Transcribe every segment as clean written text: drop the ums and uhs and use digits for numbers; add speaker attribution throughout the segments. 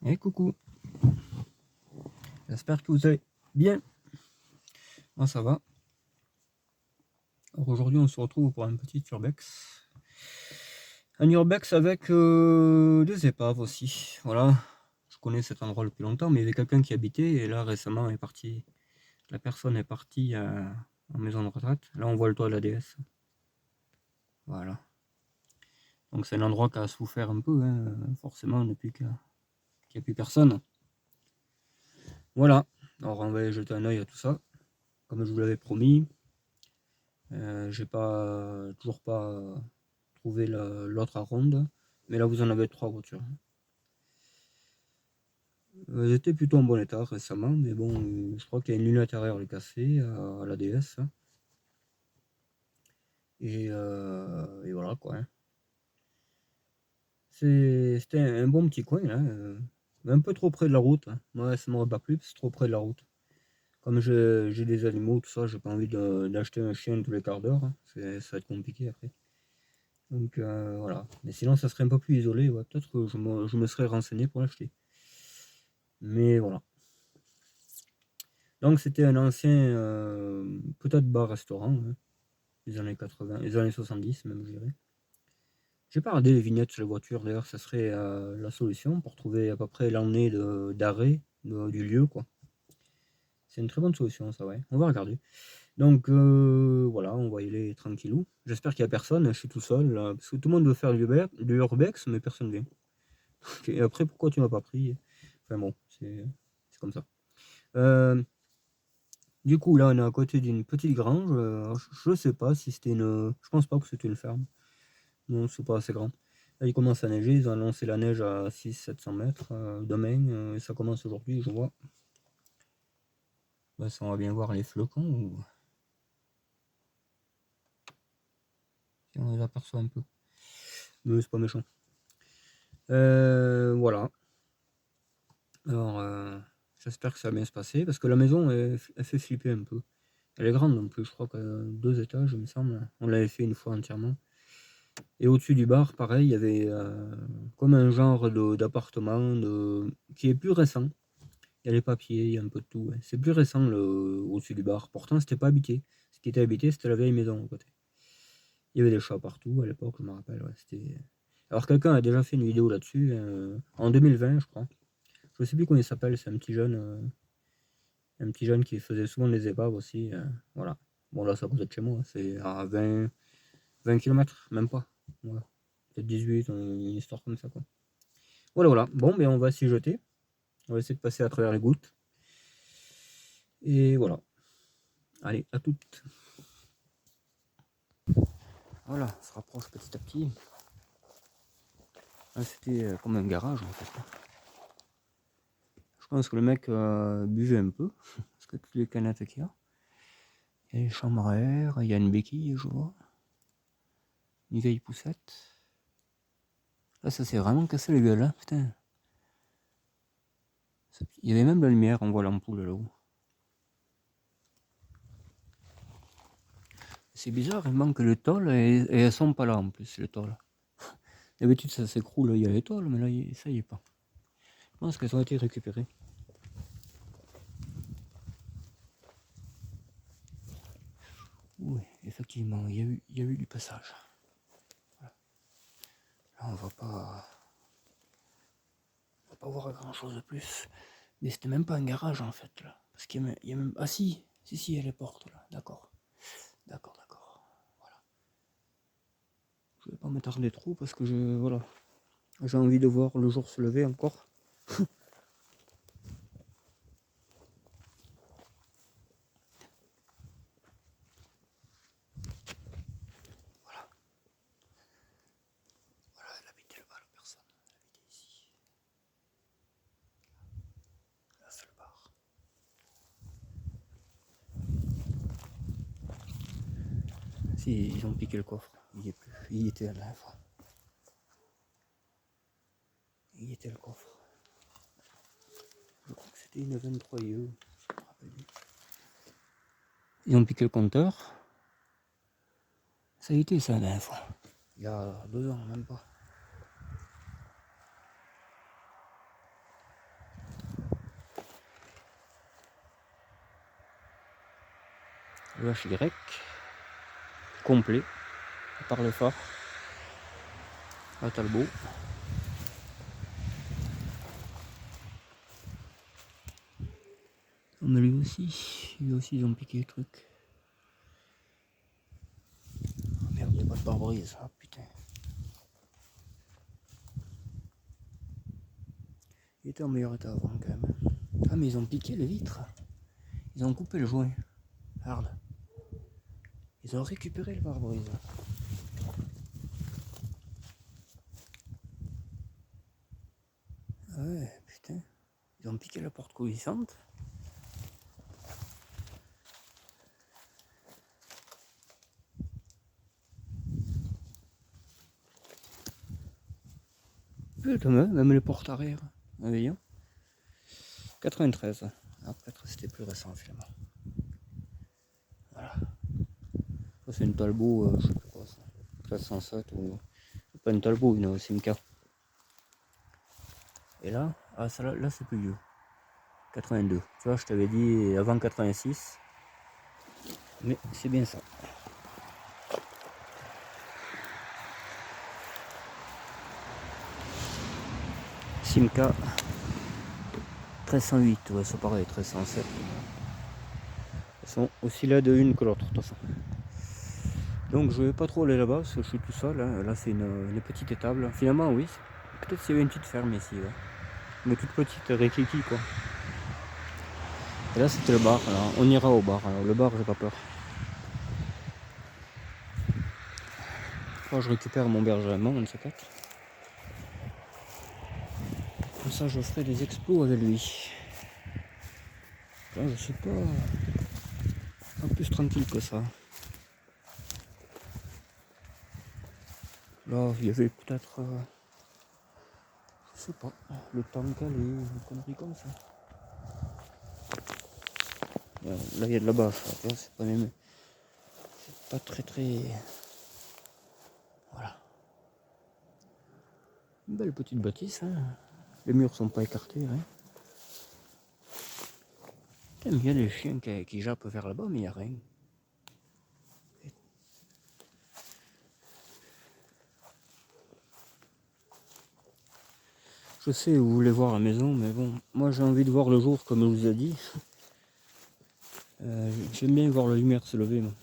Speaker 1: Et coucou, j'espère que vous allez bien. Moi ça va. Alors aujourd'hui on se retrouve pour un petit urbex. Un urbex avec des épaves aussi. Voilà, je connais cet endroit depuis longtemps, mais il y avait quelqu'un qui habitait et là récemment est parti. La personne est partie en maison de retraite. Là on voit le toit de la déesse. Voilà. Donc c'est un endroit qui a souffert un peu, hein, forcément, depuis qu'il n'y a plus personne. Voilà. Alors on va jeter un oeil à tout ça, comme je vous l'avais promis. J'ai toujours pas trouvé l'autre à ronde, mais là vous en avez 3 voitures. Elles étaient plutôt en bon état récemment, mais bon, je crois qu'il y a une lunette intérieure qui est cassée à la DS. Et voilà quoi, hein. C'était un bon petit coin là, un peu trop près de la route, hein. Moi ça m'aurait pas plu, c'est trop près de la route. Comme j'ai des animaux, tout ça, j'ai pas envie d'acheter un chien tous les quarts d'heure, hein. Ça va être compliqué après. Donc voilà. Mais sinon, ça serait un peu plus isolé. Ouais, peut-être que je me serais renseigné pour l'acheter. Mais voilà. Donc c'était un ancien, peut-être bar-restaurant, hein, des années 80, les années 70 même, je dirais. J'ai pas regardé les vignettes sur les voitures, d'ailleurs, ça serait la solution pour trouver à peu près l'année d'arrêt du lieu, quoi. C'est une très bonne solution, ça, ouais. On va regarder. Donc voilà, on va y aller tranquillou. J'espère qu'il n'y a personne, je suis tout seul, là, parce que tout le monde veut faire du urbex, mais personne vient. Et après, pourquoi tu m'as pas pris? Enfin bon, c'est comme ça. Du coup, là, on est à côté d'une petite grange. Je sais pas si c'était une. Je pense pas que c'était une ferme. Non, c'est pas assez grand. Là, il commence à neiger. Ils ont annoncé la neige à 600-700 mètres demain. Et ça commence aujourd'hui, je vois. Bah, ça, on va bien voir les flocons. Si on les aperçoit un peu. Mais c'est pas méchant. Voilà. Alors, j'espère que ça va bien se passer. Parce que la maison, elle fait flipper un peu. Elle est grande non plus, je crois que 2 étages, il me semble. On l'avait fait une fois entièrement. Et au-dessus du bar, pareil, il y avait comme un genre d'appartement qui est plus récent. Il y a les papiers, il y a un peu de tout. Ouais. C'est plus récent au-dessus du bar. Pourtant, c'était pas habité. Ce qui était habité, c'était la vieille maison à côté. Il y avait des chats partout à l'époque, je me rappelle. Ouais, alors quelqu'un a déjà fait une vidéo là-dessus, en 2020, je crois. Je sais plus comment il s'appelle, c'est un petit jeune qui faisait souvent des épaves aussi. Voilà. Bon, là, c'est à côté de chez moi. C'est à 20 km, même pas. Ouais. Peut-être 18, une histoire comme ça, quoi. Voilà, voilà. Bon, ben on va s'y jeter. On va essayer de passer à travers les gouttes. Et voilà. Allez, à toutes. Voilà, on se rapproche petit à petit. Ah, c'était comme un garage en fait. Je pense que le mec buvait un peu. Parce que toutes les canettes qu'il y a. Il y a les chambres à air, il y a une béquille, je vois. Une vieille poussette. Là, ça s'est vraiment cassé les gueules, hein, putain. Il y avait même la lumière, on voit l'ampoule là-haut. C'est bizarre, il manque le tôle et elles sont pas là en plus, le tôle. D'habitude ça s'écroule, il y a les tôles, mais là ça y est pas. Je pense qu'elles ont été récupérées. Oui, effectivement, il y a eu du passage. Voilà. Là on va pas voir grand chose de plus. Mais c'était même pas un garage en fait là. Parce qu'il y a même. Ah si, il y a les portes là, d'accord. D'accord. Voilà. Je vais pas m'attarder trop parce que voilà. J'ai envie de voir le jour se lever encore. Voilà, elle habitait là-bas la personne. Elle habitait ici. Là c'est le bar. Si, ils ont piqué le coffre. Il y est plus. Il y était à l'œuvre. Il y était le coffre. Je crois que c'était une 23 IE. Ils ont piqué le compteur. Ça a été ça la dernière fois. Il y a 2 ans, même pas. Le HY complet par le phare à Talbot. On a lui aussi ils ont piqué le truc. Oh merde, il n'y a pas de pare-brise, ah putain. Il était en meilleur état avant quand même. Ah mais ils ont piqué les vitres. Ils ont coupé le joint. Hard. Ils ont récupéré le pare-brise. Ah ouais, putain. Ils ont piqué la porte coulissante. Putain, même les portes arrière. Voyons. 93. Après, c'était plus récent finalement. Voilà. Ça, c'est une Talbot, je sais plus quoi ça. 407 ou. C'est pas une Talbot, une Simca. Et là, ah, ça, là c'est plus vieux. 82. Tu vois, je t'avais dit avant 86. Mais c'est bien ça. Simca 1308, ouais, c'est pareil, 1307. Elles sont aussi là de une que l'autre, de toute façon. Donc je vais pas trop aller là-bas parce que je suis tout seul. Hein. Là c'est une petite étable. Finalement oui, peut-être s'il y avait une petite ferme ici. Ouais. Mais toute petite, rikiki quoi. Et là c'était le bar. Alors, on ira au bar. Alors le bar j'ai pas peur. Quand je récupère mon bergèrement, on ne sait pas. Comme ça je ferai des explos avec lui. Là je suis pas plus tranquille que ça. Là il y avait peut-être... je sais pas, le temps calé, une connerie comme ça. Là il y a de la bâche, c'est pas même. C'est pas très. Voilà. Une belle petite bâtisse, hein. Les murs sont pas écartés, hein. Il y a des chiens qui jappent vers là-bas, mais il n'y a rien. Je sais où vous voulez voir la maison, mais bon, moi j'ai envie de voir le jour comme je vous ai dit. J'aime bien voir la lumière se lever, moi.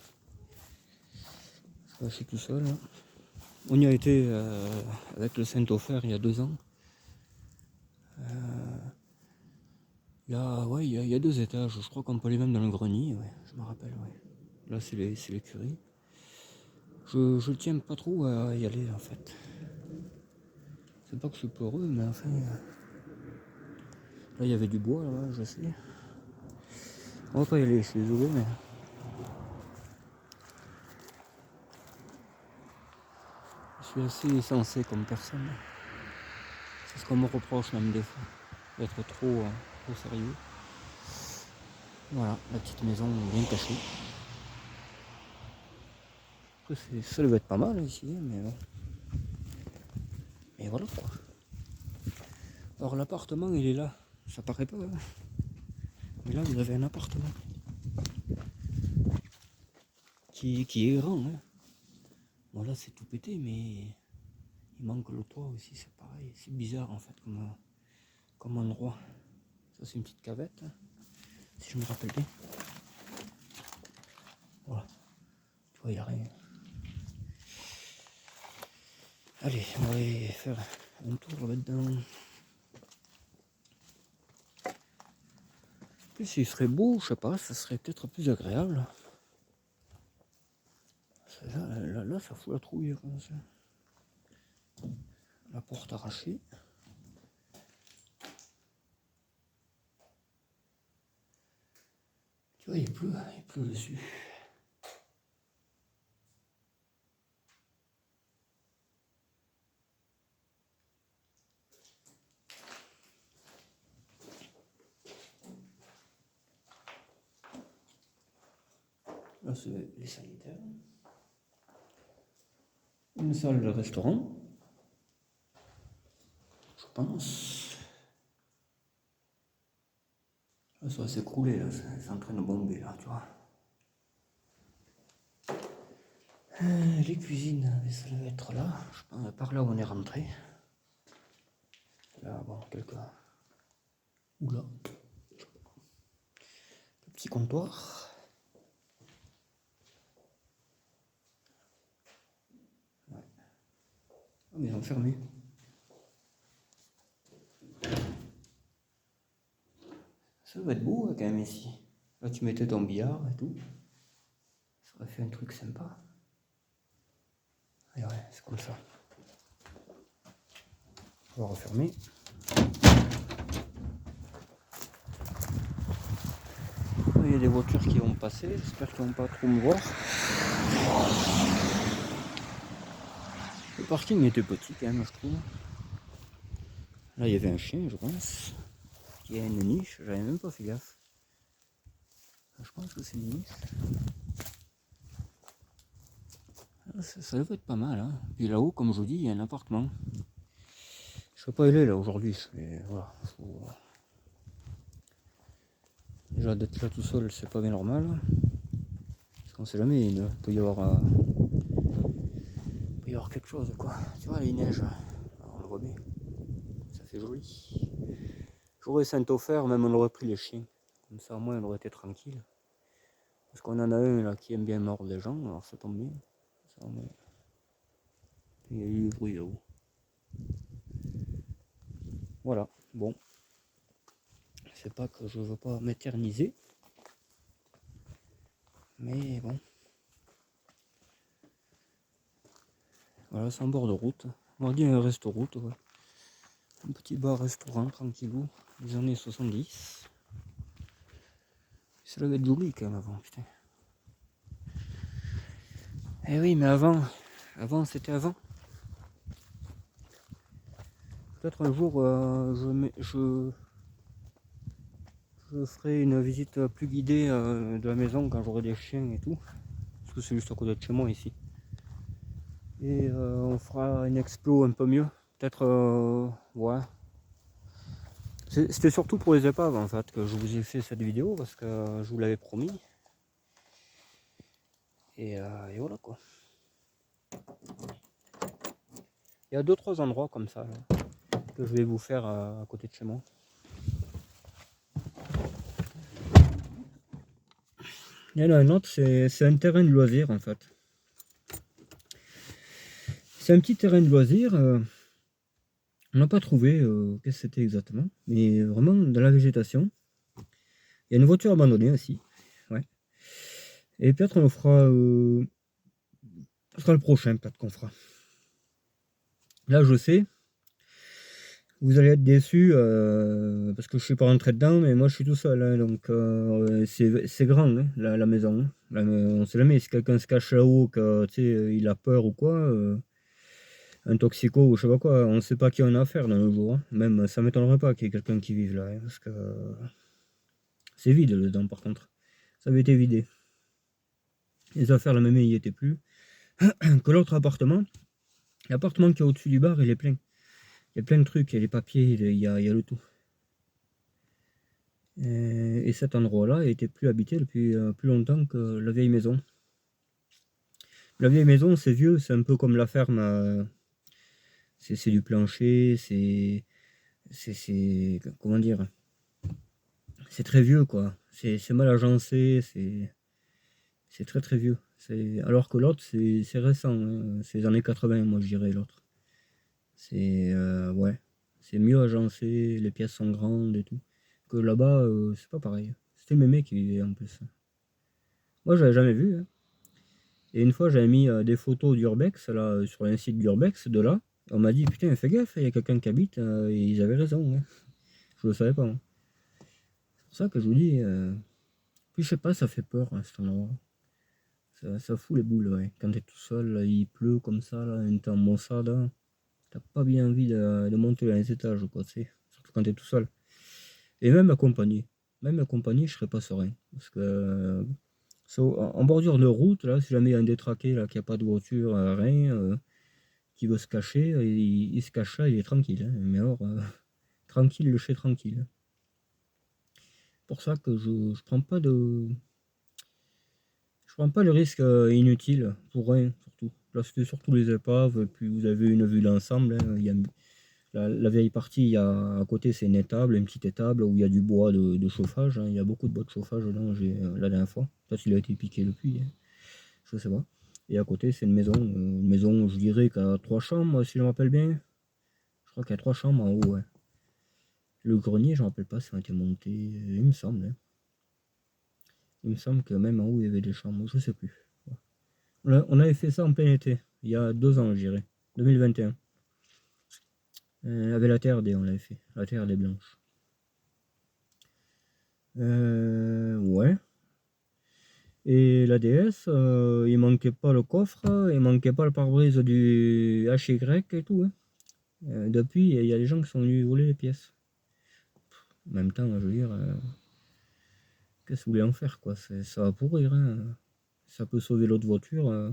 Speaker 1: Je suis tout seul. Hein. On y a été avec le Saint-Ofer il y a 2 ans. Là, ouais, il y a 2 étages. Je crois qu'on peut aller même dans le grenier, ouais, je me rappelle, ouais. Là, c'est l'écurie. Je tiens pas trop à y aller, en fait. C'est pas que je suis peureux, mais enfin... là, il y avait du bois, là, je sais. On va pas y aller, je suis désolé, mais... je suis assez sensé comme personne. C'est ce qu'on me reproche même des fois. D'être trop sérieux. Voilà, la petite maison bien cachée. Ça devait être pas mal ici, mais bon. Et voilà quoi. Alors l'appartement il est là. Ça paraît pas. Hein. Mais là vous avez un appartement. Qui est grand. Hein. Bon là c'est tout pété mais il manque le toit aussi, c'est pareil. C'est bizarre en fait comme endroit. Ça c'est une petite cavette. Hein, si je me rappelle bien. Voilà. Tu vois, il n'y a rien. Allez, on va aller faire un tour là-dedans. Plus s'il serait beau, je sais pas, ça serait peut-être plus agréable. Là, ça fout la trouille comme ça. La porte arrachée. Tu vois, il pleut dessus. Là, c'est les sanitaires. Une salle de restaurant. Je pense. Là, ça va s'écrouler, là. C'est en train de bomber, là, tu vois. Les cuisines, ça devait être là. Je pense par là où on est rentré. Là, bon, quelques. Oula. Le petit comptoir. Ouais. Oh, mais ils ont fermé. Ça doit être beau quand même ici. Là, tu mettais ton billard et tout. Ça aurait fait un truc sympa. Et ouais, c'est comme ça. On va refermer. Il y a des voitures qui vont passer. J'espère qu'ils vont pas trop me voir. Le parking était petit quand même, je trouve. Là, il y avait un chien, je pense. Il y a une niche, j'avais même pas fait gaffe. Je pense que c'est une niche. Ça doit être pas mal. Hein. Puis là-haut, comme je vous dis, il y a un appartement. Je sais pas où il est là aujourd'hui. Mais voilà. Déjà d'être là tout seul, c'est pas bien normal. Parce qu'on sait jamais, il peut y avoir quelque chose quoi. Tu vois les neiges, on le voit bien. Ça fait joli. J'aurais Saint-Ofer, même on aurait pris les chiens. Comme ça au moins on aurait été tranquille. Parce qu'on en a un là qui aime bien mordre les gens, alors ça tombe bien. Ça, il y a eu du bruit là-haut. Voilà, bon. C'est pas que je veux pas m'éterniser. Mais bon. Voilà, c'est en bord de route. On va dire un resto-route, ouais. Un petit bar-restaurant tranquillou, des années 70. Ça devait être joli quand même avant, putain. Eh oui, mais avant c'était avant. Peut-être un jour je ferai une visite plus guidée de la maison quand j'aurai des chiens et tout. Parce que c'est juste à côté de chez moi ici. Et on fera une explo un peu mieux. Peut-être, ouais. C'était surtout pour les épaves en fait que je vous ai fait cette vidéo parce que je vous l'avais promis. Et voilà quoi. Il y a 2-3 endroits comme ça là, que je vais vous faire à côté de chez moi. Il y en a un autre, c'est un terrain de loisir en fait. C'est un petit terrain de loisir. On n'a pas trouvé qu'est-ce que c'était exactement, mais vraiment dans la végétation. Il y a une voiture abandonnée aussi. Ouais. Et peut-être on le fera. Ce sera le prochain peut-être qu'on fera. Là je sais. Vous allez être déçus parce que je suis pas rentré dedans, mais moi je suis tout seul. Hein, donc c'est grand hein, la maison. Hein. On sait jamais si quelqu'un se cache là-haut, il a peur ou quoi. Un toxico ou je sais pas quoi. On ne sait pas qui on a affaire dans le jour. Hein. Même ça m'étonnerait pas qu'il y ait quelqu'un qui vive là. Hein, parce que c'est vide dedans par contre. Ça avait été vidé. Les affaires la même y étaient plus. Que l'autre appartement, l'appartement qui est au-dessus du bar, il est plein. Il y a plein de trucs, il y a les papiers, il y a le tout. Et cet endroit-là était plus habité depuis plus longtemps que la vieille maison. La vieille maison, c'est vieux, c'est un peu comme la ferme. C'est du plancher, comment dire, c'est très vieux quoi. C'est mal agencé, c'est très très vieux. Alors que l'autre, c'est récent, hein. C'est les années 80, moi je dirais l'autre. Ouais, c'est mieux agencé, les pièces sont grandes et tout. Que là-bas, c'est pas pareil. C'était mémé qui vivait en plus. Moi, j'avais jamais vu. Hein. Et une fois, j'avais mis des photos d'Urbex là, sur un site d'Urbex de là. On m'a dit, putain, fais gaffe, il y a quelqu'un qui habite. Et ils avaient raison. Hein. Je le savais pas. Hein. C'est pour ça que je vous dis. Puis je sais pas, ça fait peur hein, cet endroit. Ça fout les boules. Ouais. Quand t'es tout seul, là, il pleut comme ça, là, un temps maussade. Hein. T'as pas bien envie de monter dans les étages, quoi, tu sais. Surtout quand t'es tout seul. Et même accompagné. Même accompagné, je serais pas serein. Parce que en bordure de route, là, si jamais il y a un détraqué, là, qu'il n'y a pas de voiture, rien, qui veut se cacher, il se cache là, il est tranquille. Hein. Mais alors, tranquille, le chez tranquille. C'est pour ça que je prends pas de. prends pas le risque inutile pour rien, surtout. Là, c'était surtout les épaves, et puis vous avez une vue d'ensemble. Hein, il y a la vieille partie, il y a à côté, c'est une étable, une petite étable où il y a du bois de chauffage. Hein, il y a beaucoup de bois de chauffage dedans, la dernière fois. Peut-être qu'il a été piqué depuis, hein, je sais pas. Et à côté, c'est une maison, je dirais, qui a 3 chambres, si je me rappelle bien. Je crois qu'il y a 3 chambres en haut, ouais. Le grenier, je ne me rappelle pas si on a été monté, il me semble. Hein. Il me semble que même en haut, il y avait des chambres, je sais plus. On avait fait ça en plein été, il y a 2 ans, je dirais, 2021. Avec la TRD, on l'avait fait, la TRD blanche. Ouais. Et la DS, il manquait pas le coffre, il manquait pas le pare-brise du HY et tout. Hein. Depuis, il y a des gens qui sont venus voler les pièces. En même temps, je veux dire, qu'est-ce que vous voulez en faire, quoi? Ça va pourrir, hein. Ça peut sauver l'autre voiture.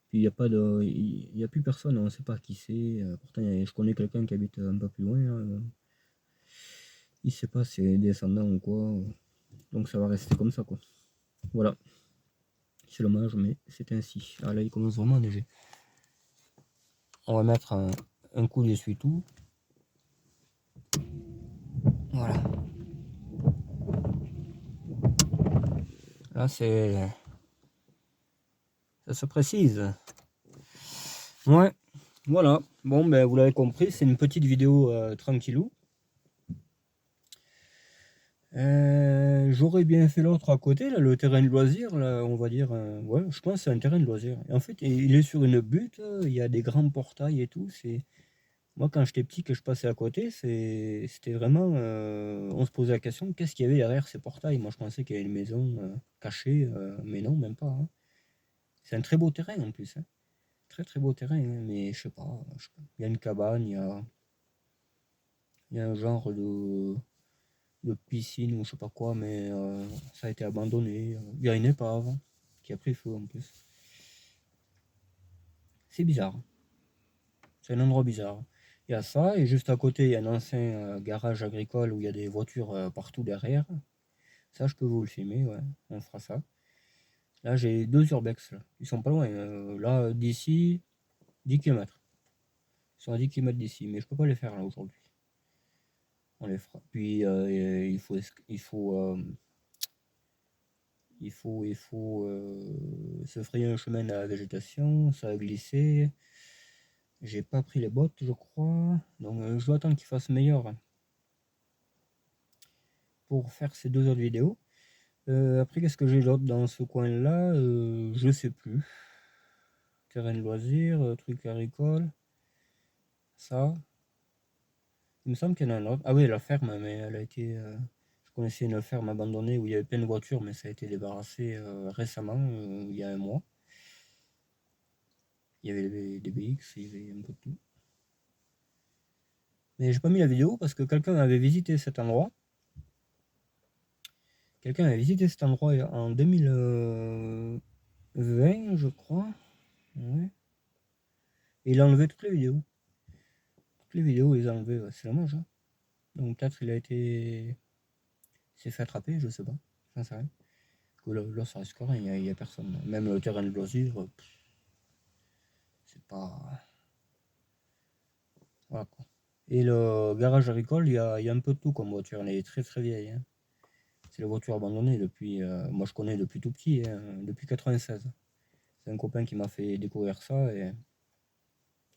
Speaker 1: Puis il n'y a pas de. Il y a plus personne, on ne sait pas qui c'est. Pourtant, je connais quelqu'un qui habite un peu plus loin. Hein. Il ne sait pas si c'est descendant ou quoi. Donc ça va rester comme ça, quoi. Voilà. C'est dommage, mais c'est ainsi. Ah là, il commence vraiment à neiger. On va mettre un coup d'essuie-tout. Voilà. Là, c'est. Ça se précise. Ouais. Voilà. Bon, ben, vous l'avez compris, c'est une petite vidéo tranquillou. J'aurais bien fait l'autre à côté, là, le terrain de loisirs, là, on va dire. Ouais, je pense que c'est un terrain de loisirs. Et en fait, il est sur une butte, il y a des grands portails et tout. Moi, quand j'étais petit, que je passais à côté, c'était vraiment. On se posait la question, qu'est-ce qu'il y avait derrière ces portails? Moi, je pensais qu'il y avait une maison cachée, mais non, même pas. Hein. C'est un très beau terrain en plus. Hein. Très très beau terrain, hein, mais je sais pas. Il y a une cabane, il y a un genre de piscine ou je sais pas quoi, mais ça a été abandonné. Il y a une épave qui a pris feu en plus. C'est bizarre. C'est un endroit bizarre. Il y a ça, et juste à côté, il y a un ancien garage agricole où il y a des voitures partout derrière. Ça, je peux vous le filmer, ouais. On fera ça. Là, j'ai 2 urbex. Là. Ils sont pas loin. Là, d'ici, 10 km. Ils sont à 10 km d'ici, mais je peux pas les faire là aujourd'hui. On les fera. Puis, il faut se frayer un chemin à la végétation, ça a glissé. J'ai pas pris les bottes, je crois. Donc, je dois attendre qu'il fasse meilleur pour faire ces 2 autres vidéos. Après, qu'est-ce que j'ai d'autre dans ce coin-là? Je sais plus. Terrain de loisirs, truc agricole. Ça. Il me semble qu'il y en a un autre. Ah oui, la ferme, mais elle a été. Je connaissais une ferme abandonnée où il y avait plein de voitures, mais ça a été débarrassé récemment, il y a un mois. Il y avait des BX, il y avait un peu de tout. Mais j'ai pas mis la vidéo parce que quelqu'un avait visité cet endroit. Quelqu'un avait visité cet endroit en 2020, je crois. Ouais. Et il a enlevé toutes les vidéos. Toutes les vidéos, il les a enlevées. Ouais, c'est dommage. Hein. Donc peut-être il a été. Il s'est fait attraper, je sais pas. J'en sais rien. Que là, ça risque rien, il y a personne. Même le terrain de loisirs, c'est pas. Voilà quoi. Et le garage agricole, il y a un peu de tout comme voiture. Elle est très très vieille. Hein. C'est la voiture abandonnée depuis. Moi, je connais depuis tout petit, hein, depuis 96. C'est un copain qui m'a fait découvrir ça et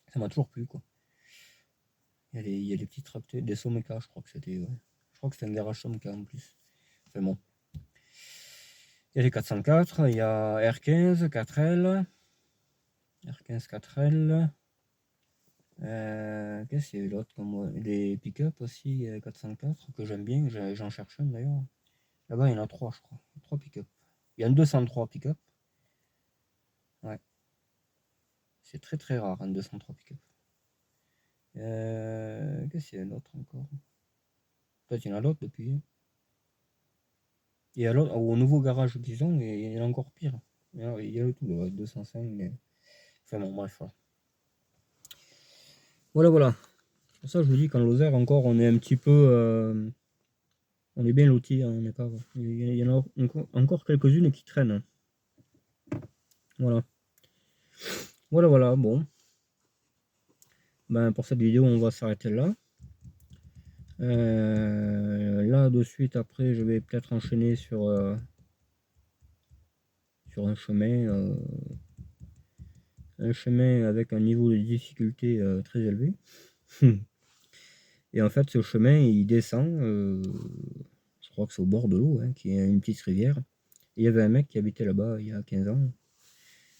Speaker 1: ça m'a toujours plu quoi. Il y a des petits tracteurs, des Someka, je crois que c'était. Ouais. Je crois que c'était un garage Someka en plus. Enfin bon. Il y a les 404, il y a R15, 4L. R15, 4L. Qu'est-ce qu'il y a eu d'autre comme des pick-up aussi, 404, que j'aime bien, j'en cherche un d'ailleurs. Là-bas, il y en a 3, je crois. 3 pick-up. Il y a un 203 pick-up. Ouais. C'est très très rare, un 203 pick-up. Qu'est-ce qu'il y a d'autre encore? Peut-être il y en a d'autres depuis. Et alors, au nouveau garage qu'ils ont, il y en a encore pire. Il y a le tout, le 205. Mais... Enfin bon, bref. Voilà, voilà. C'est pour ça que je vous dis qu'en Lozère, encore, on est un petit peu. On est bien lotis, hein, on n'est pas. Il y en a encore quelques-unes qui traînent. Voilà. Voilà, bon. Ben, pour cette vidéo, on va s'arrêter là. Là, de suite, après, je vais peut-être enchaîner sur un chemin avec un niveau de difficulté très élevé. Et en fait, ce chemin, il descend, je crois que c'est au bord de l'eau, hein, qui est une petite rivière. Et il y avait un mec qui habitait là-bas il y a 15 ans.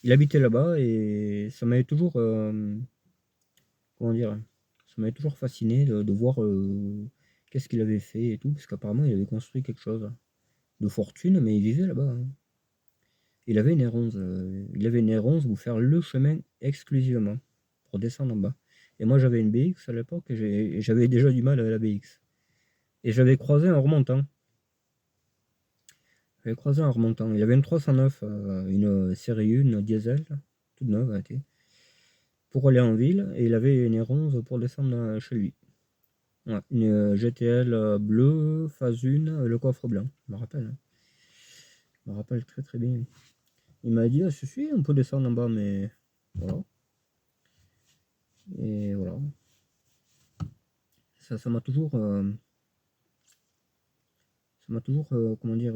Speaker 1: Il habitait là-bas et ça m'avait toujours, comment dire, ça m'avait toujours fasciné de voir qu'est-ce qu'il avait fait et tout, parce qu'apparemment il avait construit quelque chose de fortune, mais il vivait là-bas, hein. Il avait une R11 pour faire le chemin exclusivement, pour descendre en bas. Et moi j'avais une BX à l'époque et j'avais déjà du mal avec la BX. Et j'avais croisé en remontant. Il avait une 309, une série 1 diesel, toute neuve, hein, pour aller en ville, et il avait une R11 pour descendre chez lui. Ouais, une GTL bleue, phase 1, le coffre blanc, je me rappelle, hein. Je me rappelle très très bien. Il m'a dit, ah, si, on peut descendre en bas, mais voilà. Et voilà. Ça m'a toujours, comment dire,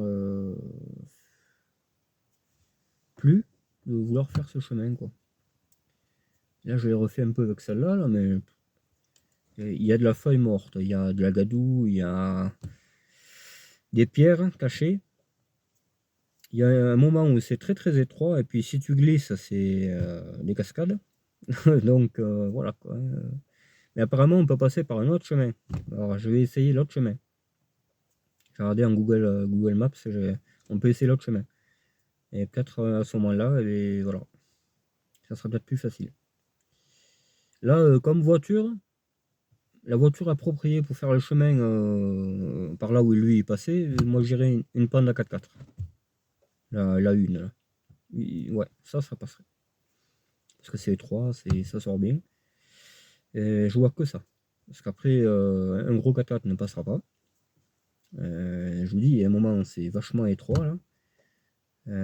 Speaker 1: plu de vouloir faire ce chemin, quoi. Là, je l'ai refait un peu avec celle-là, là, mais il y a de la feuille morte, il y a de la gadoue, il y a des pierres cachées. Il y a un moment où c'est très très étroit, et puis si tu glisses, c'est des cascades. Donc voilà quoi. Mais apparemment, on peut passer par un autre chemin. Alors, je vais essayer l'autre chemin. J'ai regardé en Google Maps, on peut essayer l'autre chemin. Et peut-être à ce moment-là, et voilà, ça sera peut-être plus facile. Là, comme voiture, la voiture appropriée pour faire le chemin par là où lui est passé, moi j'irais une Panda 4x4. La une, là. Ouais, ça passerait. Parce que c'est étroit, ça sort bien. Et je vois que ça. Parce qu'après, un gros 4x4 ne passera pas. Je vous dis, il y a un moment, c'est vachement étroit, là.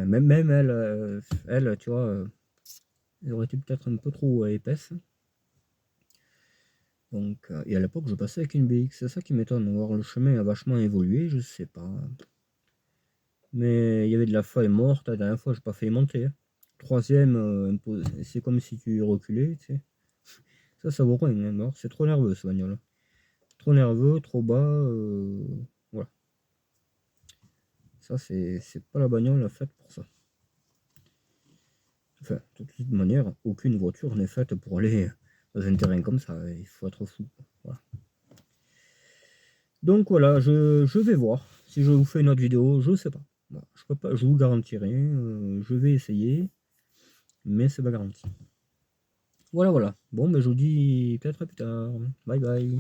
Speaker 1: Même elle, tu vois, elle aurait été peut-être un peu trop épaisse. Donc, et à l'époque, je passais avec une BX. C'est ça qui m'étonne. Voir le chemin a vachement évolué, je sais pas. Mais il y avait de la feuille morte. La dernière fois, j'ai pas fait monter, hein. Troisième, c'est comme si tu reculais, tu sais. Ça vaut rien, hein. C'est trop nerveux, ce bagnole. Trop nerveux, trop bas. Voilà. Ça, c'est pas la bagnole faite pour ça. Enfin, de toute manière, aucune voiture n'est faite pour aller dans un terrain comme ça. Il faut être fou. Voilà. Donc voilà, je vais voir. Si je vous fais une autre vidéo, je sais pas. Voilà, je peux pas, je vous garantis rien. Je vais essayer, mais c'est pas garanti. Voilà. Bon, ben je vous dis peut-être à plus tard. Bye bye.